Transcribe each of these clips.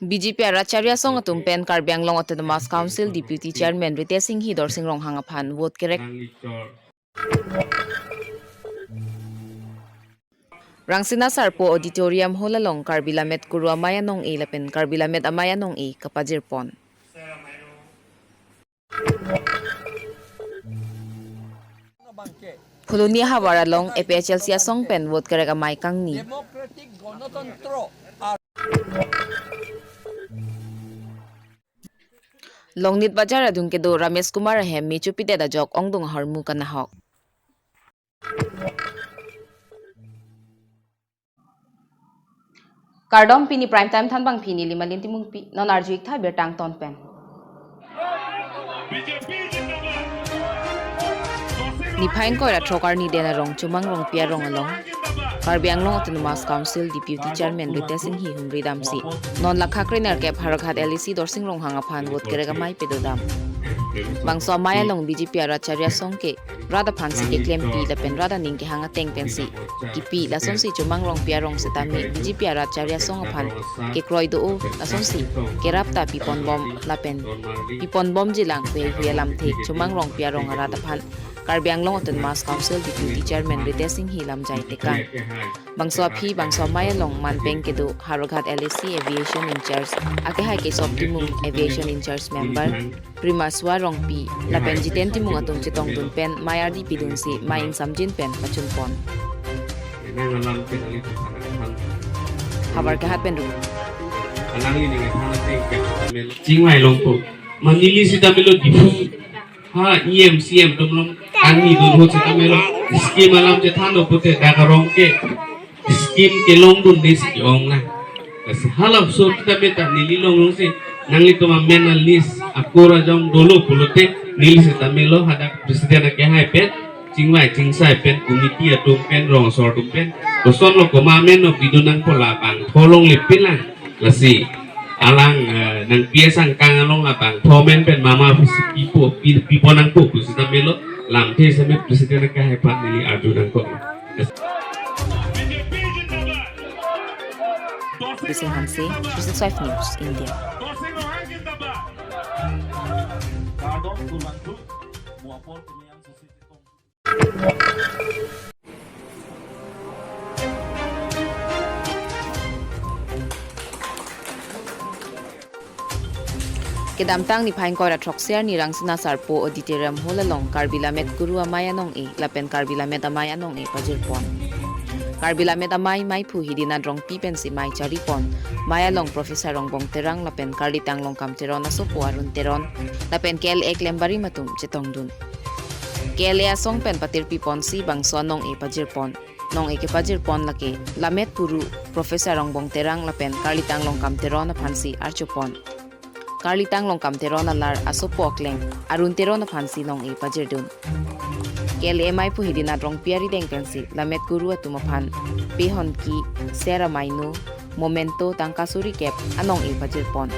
BJP Aracharya Song atum pen Karbiang Long Autonomous Council Deputy Chairman Rite Singh Hidor Singh Rong Hangaphan vote correct. Rangsina Sarpo Auditorium Holalong Karbilamet Kuru Amaya Nong E Lapen Karbilamet Amaya Nong E Kapajirpon. Pulunia Hawaralong EPHLC Song pen vote correct amay kang ni. Democratic Gণতন্ত্র Longnit Bajar adung kedo Ramesh Kumar hem mi chupite da jok ongdung harmu kanahok. Kardom pini prime time than bang pini lima linti mung pi non arjuik tha bertang ton pen. Ni pain ko ra trokar ni dena rong chumang rong pia rong along. Karbiang Long Autonomous Council Deputy Chairman Rite Singh Hi Humri Damsi non lakhakre ner ke Bharakhat LEC Dorsing Rong Hangaphan vote kerega mai pedodam. Bangso Maya Long BJP Aracharya Song ke Rada Phansi ke claim pi da pen Rada ning ke hanga teng pensi ki pi la son si chumang rong pia rong setami BJP Aracharya Song aphan ke kroi do la son si ke rapta pi pon bom la pen pi pon bom jilang pe huelam thek chumang rong pia rong Rada phan Karbiang Long Autonomous Council Deputy Chairman Rite Singh Hi lam jai tekan. Bangso phi bangso Maya Long manpeng kedo Haroghat LEC Aviation in Charge ake hai ke Optimum Aviation in Charge member Primaswa rong pi la pen jiten timung atung chitong dun pen Maya di pidun si maing samjin pen pachun pon. Habar kahat pen ru. Jingwai longpo manili sita melo difu ha EMCM tumlong ani dun ho sita melo scheme alam je thano pute dagarong ke scheme ke long dun desi ong na kasi halap so kita beta nili long se nangli tuma menal list akura jong dolo pulote nili sita melo hada presiden ke hai pet jingwai jingsai pen komiti atum pen rong sor tum pen doson lo koma men no bidunang pola bang tholong lipin lang lasi alang nang piesang kang along lapang thomen pen mama pipo nang po kusita melo lam the same presiden ka hepat nili arjunang ko Bising Hansi 365 News India. Kedamtang ni pain ko ra troksiar ni Rangsina Sarpo Auditorium Holalong Karbilamet Guru Amaya Nong E lapen Karbilamet Amaya Nong E pajirpon. Karbilamet Amay mai phu hidina drong pi pen si mai charipon Maya Long Professor Rong Bong Terang lapen Karlitang Long Kam Teron aso puarun teron lapen KLA klembari matum chetong dun. KLA song pen patirpi pon si bangso Nong E pajirpon. Nong E ke pajirpon lake lamet puru Professor Rong Bong Terang lapen Karlitang Long Kam Teron na phansi archupon. Karlitang Long Kam Teron lar aso pokleng arun teron na phansi Nong E pajirdun. KLMI pu hidina drong piari deng pensi lamet guru atumaphan pehon ki sera maino momento tangkasuri kep anong E pajirpon.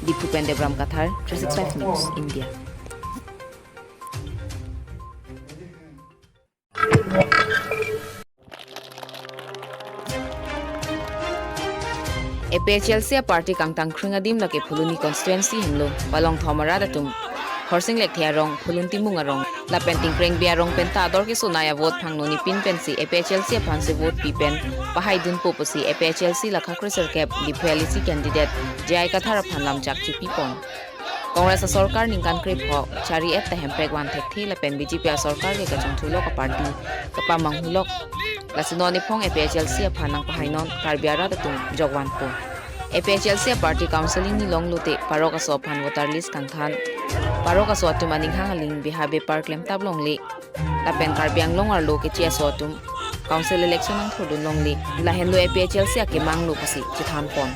Dipu Pendebram Kathar 365 News India. APHLC party kangtang khringadim lake phuluni constituency himlo palong thomara datum horsing lek thiarong phulunti mungarong la penting preng biarong penta dor ke sonaya vote phangnoni pin pensi APHLC phanse vote pi pen pahai dun poposi APHLC la khakreser cap DPLC candidate jai kathara phanlam chakchi pipon Congress सरकार निकान क्रिप हो चारी एत तहम प्रेगवान थे थी लपेन बीजेपी सरकार के कचंग थुलो का पार्टी कपा मंगहुलोक लसिनो निफोंग APHLC फानंग पहाइनोन कार्बियारा तुम जगवान को APHLC पार्टी काउंसिलिंग नि लोंग लुते पारोका सोफान वोटर लिस्ट कंथान पारोका सोतुम अनिंग हांगलिंग बिहाबे पार्क लेम ताबलोंग ले लपेन कार्बियांग लोंग आर लो के चिया सोतुम council election ang thodun longli la henlo APHL sia ke manglo pasi chithan pon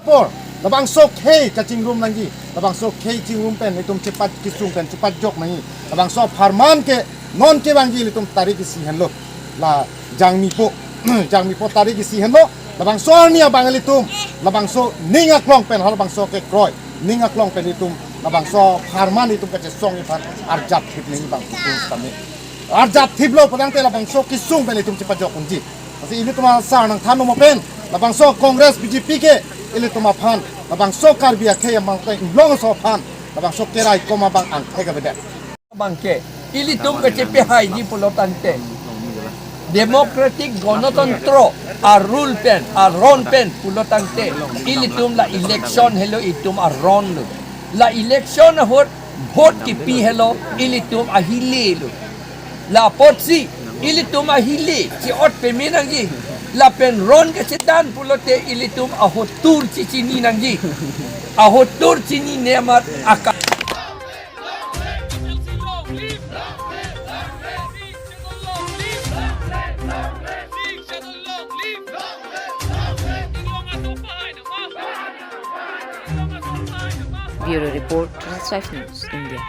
por labang sok hey kaching room nangi labang sok hey ching room pen itum cepat kisung pen cepat jok nangi labang sok farman ke non ke bangi itum tarik isi henlo la jangmi po tarik isi henlo labang so ni abang itum labang so ninga klong pen hal labang so ke kroy ninga klong pen itum labang so farman itum kache song ifan arjat thip ningi bang itum kami arjat thip lo padang te labang so kisung pen itum cepat jok unji pasti ini tuma sa nang thanu mo pen labang so kongres BJP ke ili tuma pan labang so karbia ke yang bang long so pan labang so kerai koma bang ang tega beda bangke ili tum kecepe hai di polotante democratic gণতন্ত্র a rule pen a ron pen polotante ili tum la election hello itum a ron la election hot vote ki pi hello ili tum a hili la potsi ili tum a hili si ot pe minangi la pen ron ke sedan pulote ili tum a hotur cicini nangi a hotur cini nemat aka Bureau Report, Trans 5 News, India.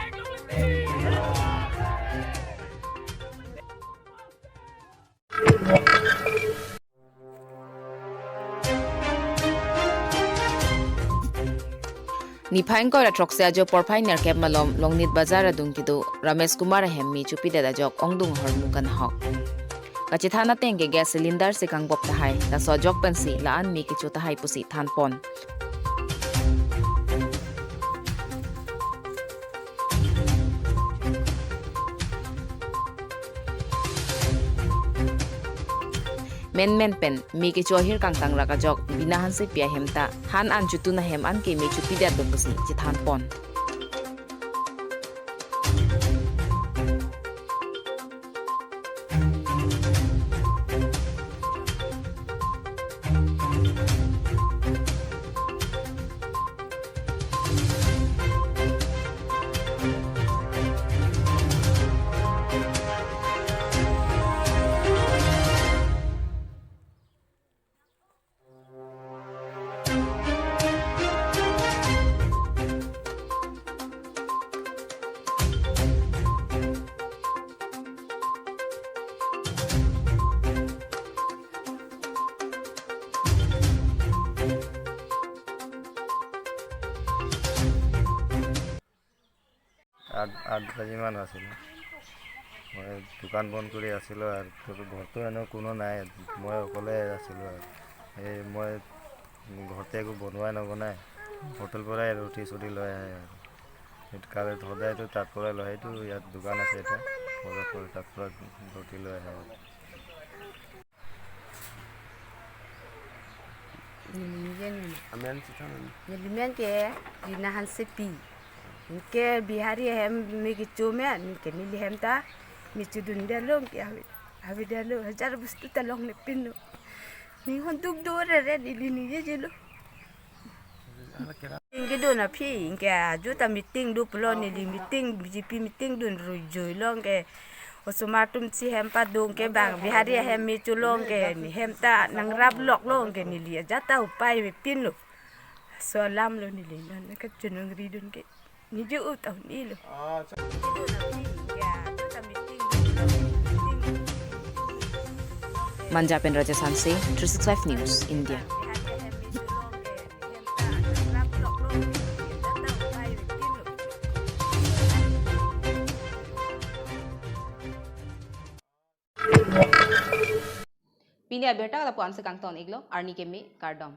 Nipain ko ratrok sa jo porpai nerkep malom longnit bazar adung kido Ramesh Kumar hemmi chupi dada jok ongdung hormukan hok. Kachithana tenge gas cylinder se kangbop tahai ta so jok pensi laan mi kichu tahai pusi thanpon. Men pen mi ke chohir kang tang raka jok binahan se pia hemta han an chutu na hem an ke me chupi da do pusi chithan pon আঠ বাজিমান আছিল মই দোকান বন্ধ কৰি আছিলোঁ আৰু ঘৰতো এনেও কোনো নাই মই অকলে আছিলোঁ আৰু এই মই ঘৰতে একো বনোৱাই নবনাই হোটেল পৰাই ৰুটি চুটি লৈ আহে আৰু সেইটো কাৰণে সদায়তো তাৰ পৰাই লৈ আহেতো ইয়াত দোকান আছে এটা বজাৰ পৰা তাৰ পৰা ৰুটি লৈ আহে Nilimen ke dinahan sepi. Ke bihari hem megi cuma ke nili hem ta mi cudun dalong ke awi dalo hajar bustu talong le pinu. Ni hontuk dore re nili ni je lo. Inge do na phi inge juta meeting do pulo nili meeting BJP meeting dun rujoi long ke Osumatum si hem pa dong ke bang bihari hem mi culong ke ni hem ta nang rab lok long ke ni lia jata upai we pin lo so lam lo ni le na ka chunung ridun ke ni ju utau ni lo Manja pen Raja Sanse 365 News India Pilia beta la puan se kang ton iglo arni ke me kardom